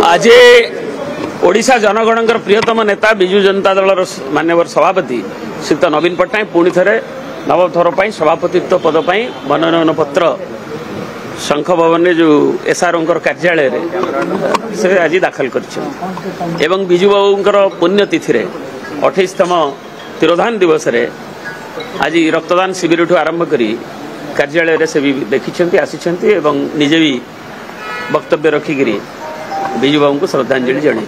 आज ओडिशा जनगणकर प्रियतम नेता विजु जनता दल मान्यवर सभापति श्रीयुक्त नवीन पट्टनायक पुणी थे नवम थर पर सभापतित्व पद पर मनोनयन पत्र शंख भवन जो एसआर कार्यालय से आज दाखल कर विजु बाबूर पुण्यतिथि 28तम तिरोधान दिवस रे आज रक्तदान शिविर ठू आरंभ करी कार्यालय से भी देखी आसी निजे भी वक्तव्य रखिकी विजु बाबू को श्रद्धांजलि जन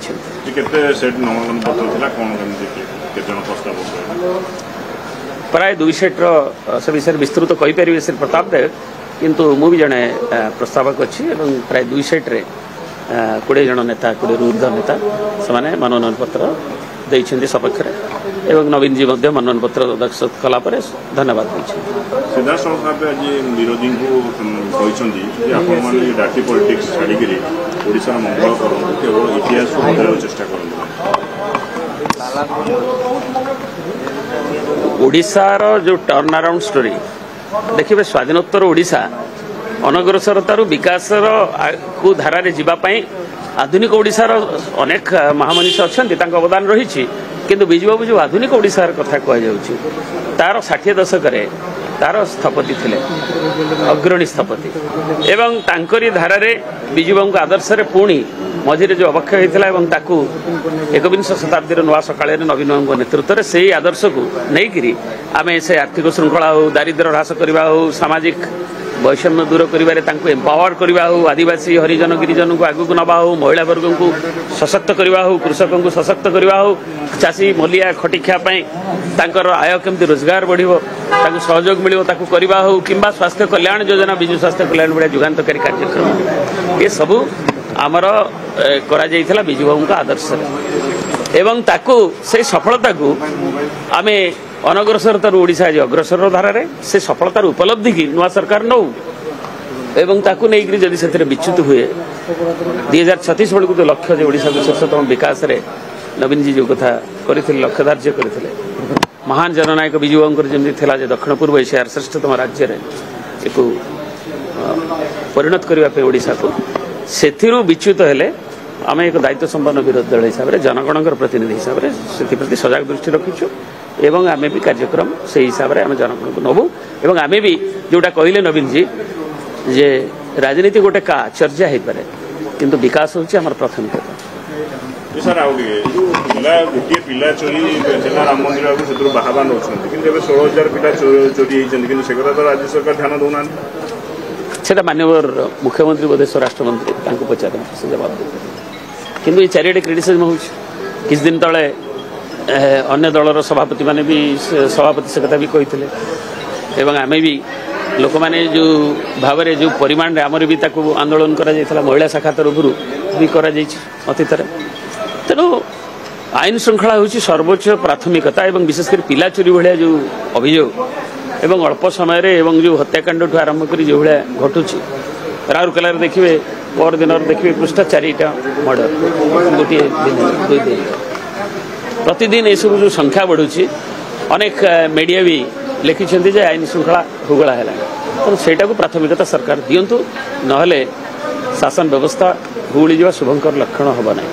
प्राय 2 सेट से विषय विस्तृत कहीपर श्री प्रताप देव किंतु मु भी जड़े प्रस्तावक अच्छी प्राय 2 सेट रे 20 जन नेता 20 ऊर्ध नेता से मनोनयन पत्र देइछन्ति सपक्ष एवं नवीन जी मनोनयन पत्र दस्तखत कलापर धन्यवाद विरोधी मंगल केवल इतिहास को चेष्टा ओडिशार जो टर्न अराउंड स्टोरी देखिए स्वाधीनोत्तर ओडिशा अनग्रसरतार विकासर को धारा जीवाई आधुनिक ओडिशार अनेक महामनीष अच्छा अवदान रही किंतु विजु बाबू जो आधुनिक ओडिशार कथा कहुच्छी तार 60 दशक तार स्थपति थे अग्रणी स्थपति एवं तांकरी धारा विजु बाबू आदर्श पुणी मझे जो अवक्षय होता 21 शताब्दी नुआ सकाल नवीन बाबू नेतृत्व में से आदर्श को लेकिन आम से आर्थिक श्रृंखला हो दारिद्र्य ह्रास करवा हो सामाजिक वैषम्य दूर कर एम्पावर करवा हो आदिवासी हरिजन गिरिजन को आगू नवा हो महिला वर्ग को सशक्त करवा हो कृषकों को सशक्त करवा हो चाषी मलिया खटिखापी आय केमती रोजगार बढ़ो सहयोग मिल करवा हो कि स्वास्थ्य कल्याण योजना विजु स्वास्थ्य कल्याण भाया जुगान्तकारी कार्यक्रम ये सबू आमर करा विजु बाबू आदर्श एवं ताकू से सफलता को आम अनग्रसरतार ओडिशा आज अग्रसर धारा से सफलतार उपलब्धि की नुआ सरकार नौ एवं ताकू नहीं जदि से विच्युत हुए 2036 बेलू जो लक्ष्य जो ओडिशा को शीर्षतम विकास रे नवीन जी जो कथा करते लक्ष्य धार्य करते महान जननायक विजु बाबूर जमी जो दक्षिण पूर्व एशियार श्रेष्ठतम राज्य एक परिणत करने ओडिशा को से विच्युत हेले आम एक दायित्व संपन्न विरोधी दल हिसाब से जनगणकर प्रतिनिधि हिसाब से प्रति सजग दृष्टि रखीचु एवं आम भी कार्यक्रम से हिसाब से आम जनगण को नबू एवं आम भी जोटा कहले नवीन जी जे राजनीति गोटे का चर्चा हो पाए किंतु विकास होची आमर प्राथमिकता सर गोटे पिला चोरी राम मंदिर से बाहर नौ 16,000 पिला चोरी होती से राज्य सरकार ध्यान दौना से मानवर मुख्यमंत्री बोधे स्वराष्ट्र मंत्री पचार से जवाब दे किंतु ये चारिटे क्रिटिसिजम हो किस दिन तले अन्य दलर सभापति माने भी सभापति से कथा भी कहते एवं आमे भी लोक मैंने जो भाव में जो परिमाण आमर भी आंदोलन करा महिला शाखा तरफ भी करा अतीत तेणु आईन श्रृंखला हूँ सर्वोच्च प्राथमिकता एवं विशेषकर पिला चोरी भाया जो अभियोग एवं अल्प समय एवं जो हत्याकांड ठू आरंभ कर जो भाया घटुची राउरकेला देखिए पर दिन देखिए पृष्ठ 4टा मर्डर गोटे दिन 2 दिन प्रतिदिन ये सब जो संख्या बढ़ुची अनेक मीडिया भी लिखिं आईन श्रृंखला हुगला है तो सेटा को प्राथमिकता सरकार दिंतु ना शासन व्यवस्था हुगुड़ी जा शुभंकर लक्षण हम ना।